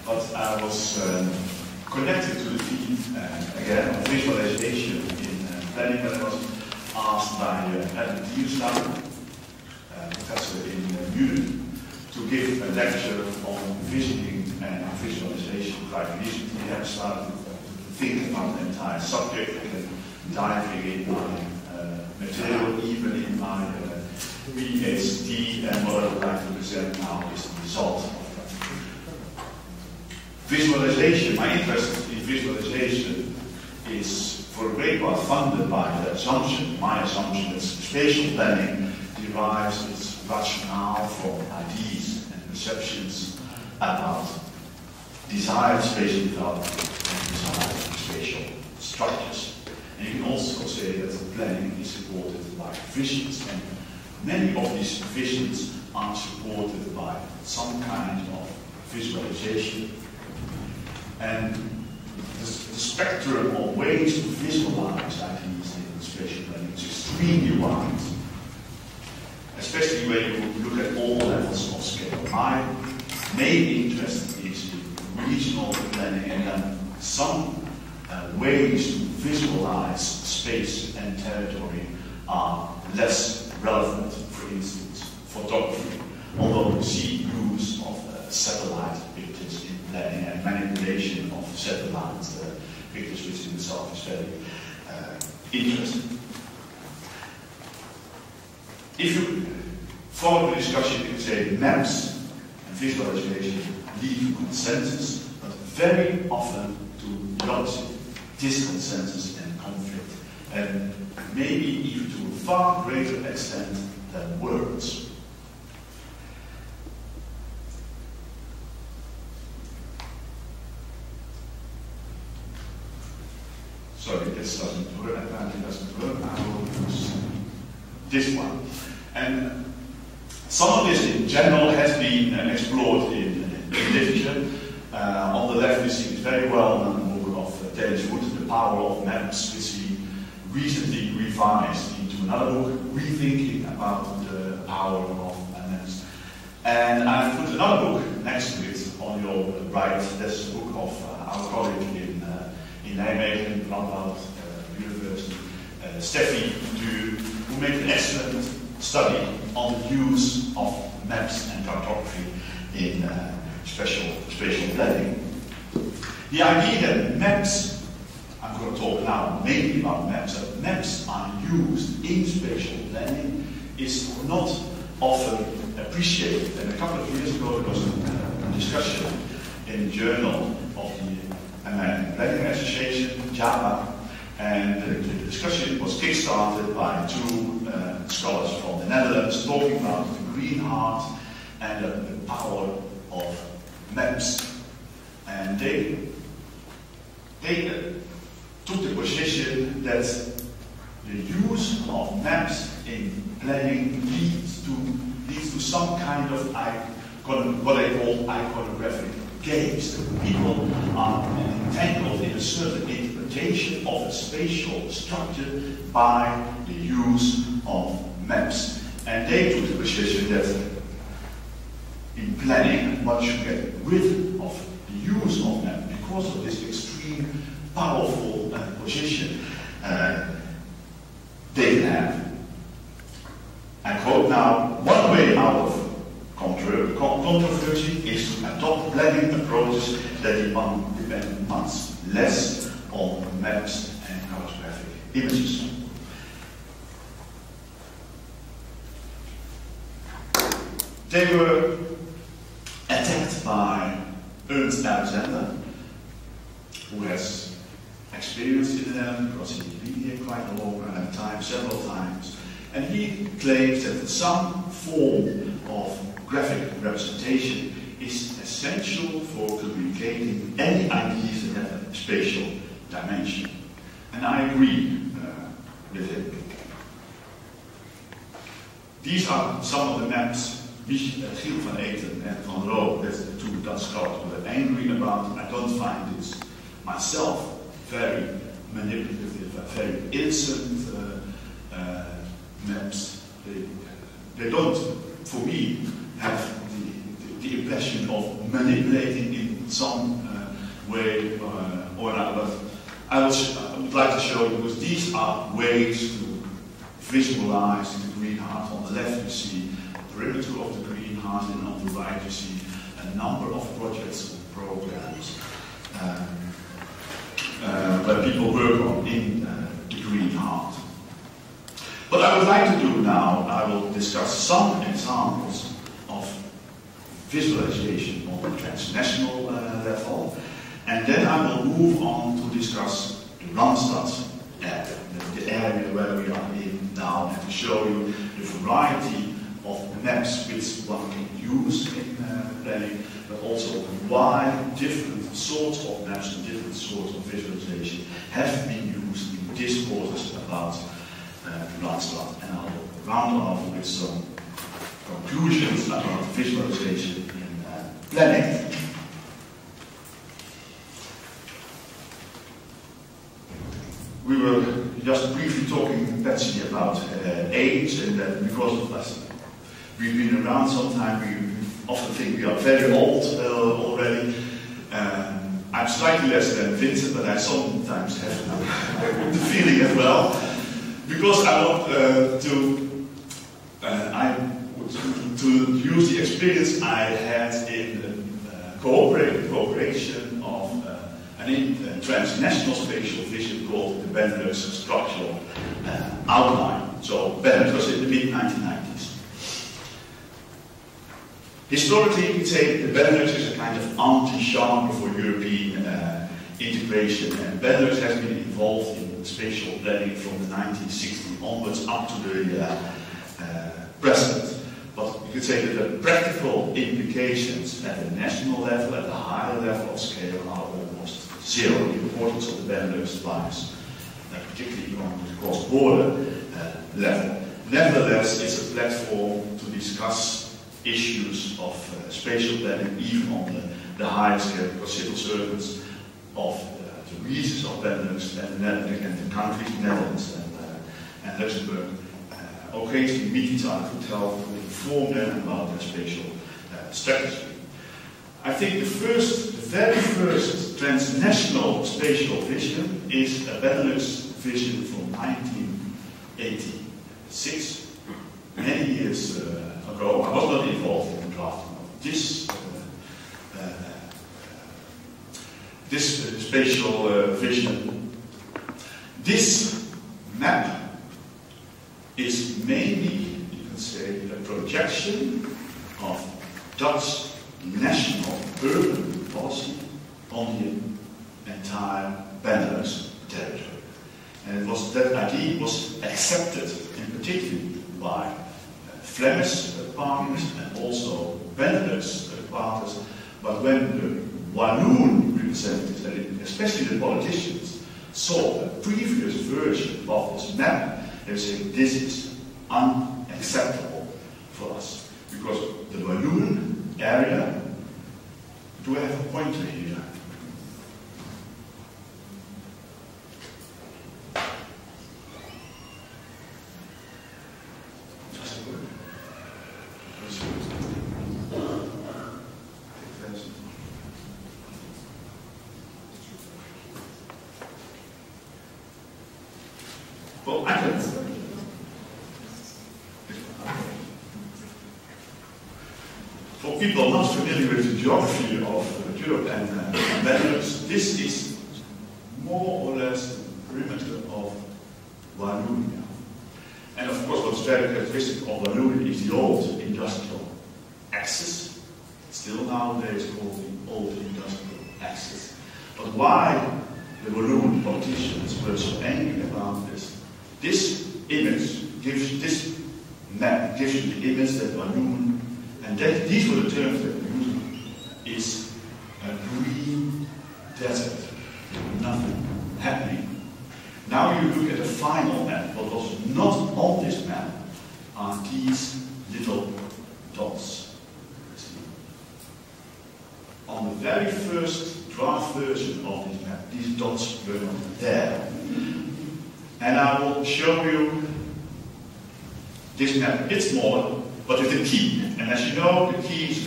but I was connected to the theme again of visualization in planning, when I was asked by Berlagezaal, professor in Munich, to give a lecture on visioning and visualization quite recently. I have started to think about the entire subject and diving in my material, even in my PhD, and what I would like to present now is the result of that. Visualization, my interest in visualization is for a great part funded by the assumption, my assumption, that spatial planning derives its rationale from ideas and perceptions about desired spatial development and desired spatial structures. And you can also say that the planning is supported by visions, and many of these visions are supported by some kind of visualization. And the spectrum of ways to visualize ideas in spatial planning is extremely wide, especially when you look at all levels of scale. My main interest is in regional planning, and then some ways to visualize space and territory are less relevant. For instance, photography, although we see use of satellite pictures in planning and manipulation of satellite pictures, which in itself is very interesting. If you follow the discussion, you can say maps and visualization lead to consensus, but very often to the opposite, disconsensus and conflict, and maybe even to a far greater extent than words. Sorry, this doesn't work, apparently doesn't work. I will use this one. And some of this in general has been explored in literature. On the left we see this very well-known book of Dennis Wood, The Power of Maps, which he recently revised into another book, rethinking about the power of maps. And I've put another book next to it on your right. That's a book of our colleague in Nijmegen, Radboud University, Steffi Du, who made an excellent study on the use of maps and cartography in spatial planning. The idea that maps, I'm going to talk now mainly about maps, that maps are used in spatial planning is not often appreciated. And a couple of years ago there was a discussion in the journal of the American Planning Association, JAPA, and the discussion was kick-started by two scholars from the Netherlands talking about the green heart and the power of maps. And they took the position that the use of maps in planning leads to some kind of what they call iconographic games. That people are entangled in a certain interpretation of a spatial structure by the use of maps. And they took the position that in planning one should get rid of the use of maps because of this extreme powerful position they can have. I quote now, one way out of controversy is to adopt planning approaches that depend much less on maps and cartographic images. They were attacked by Ernst Alexander, who has experience in them because he's been here quite a long time, several times, and he claims that some form of graphic representation is essential for communicating any ideas that have a spatial dimension. And I agree with him. These are some of the maps Giel van Eten and Van Roo, that's the two Dutch scholars, were angry about. I don't find this myself very manipulative, very innocent maps. They don't, for me, have the impression of manipulating in some way or another. But I would like to show you, because these are ways to visualize the green heart. On the left you see the perimeter of the green heart, and on the right you see a number of projects and programs where people work on in the green heart. What I would like to do now, I will discuss some examples of visualization on the transnational level, and then I will move on to discuss the Randstad area, the area where we are in now, and to show you the variety of maps which one can use in planning, but also why different sorts of maps and different sorts of visualization have been used in discourses about Randstad. And I'll round off with some conclusions about visualization in planning. We were just briefly talking, Betsy, about age, and that because of us, we've been around some time, we often think we are very old already. I'm slightly less than Vincent, but I sometimes have the feeling as well. Because I want to use the experience I had in cooperation of an transnational spatial vision called the Benelux Structural Outline. So Benelux was in the mid-1990s. Historically, you could say the Benelux is a kind of anti-genre for European integration, and Benelux has been involved in spatial planning from the 1960s onwards up to the present. But you could say that the practical implications at the national level, at the higher level of scale, are almost zero. The importance of the Benelux lies, particularly on the cross-border level. Nevertheless, it's a platform to discuss issues of spatial planning, even on the higher scale, because civil servants of the regions of Benelux and the countries, Netherlands and Luxembourg, occasionally meet each other to inform them about their spatial strategy. I think the very first transnational spatial vision is a Benelux vision from 1986, many years ago. I was not involved in the drafting of this spatial vision. This map is mainly, you can say, a projection of Dutch national urban policy on the entire Benelux territory. And that idea was accepted in particular by Flemish parties and also Benelux parties, but when the Walloon representatives, and especially the politicians, saw a previous version of this map, they were saying this is unacceptable for us, because the Walloon area, do I have a pointer here? Well, I can. For people not familiar with the geography of Europe and Benelux, this is more or less the perimeter of Wallonia. And of course, what's very characteristic of Wallonia is the old industrial axis, still nowadays called the old industrial axis. But why the Walloon politicians were so angry about this? This image gives, this map gives you the image that Walloon, and that, these were the terms that we used, is a green desert, nothing happening. Now you look at the final map. What was not on this map are these little dots. On the very first draft version of this map, these dots were not there. And I will show you this map a bit smaller, but with a key. And as you know, the key is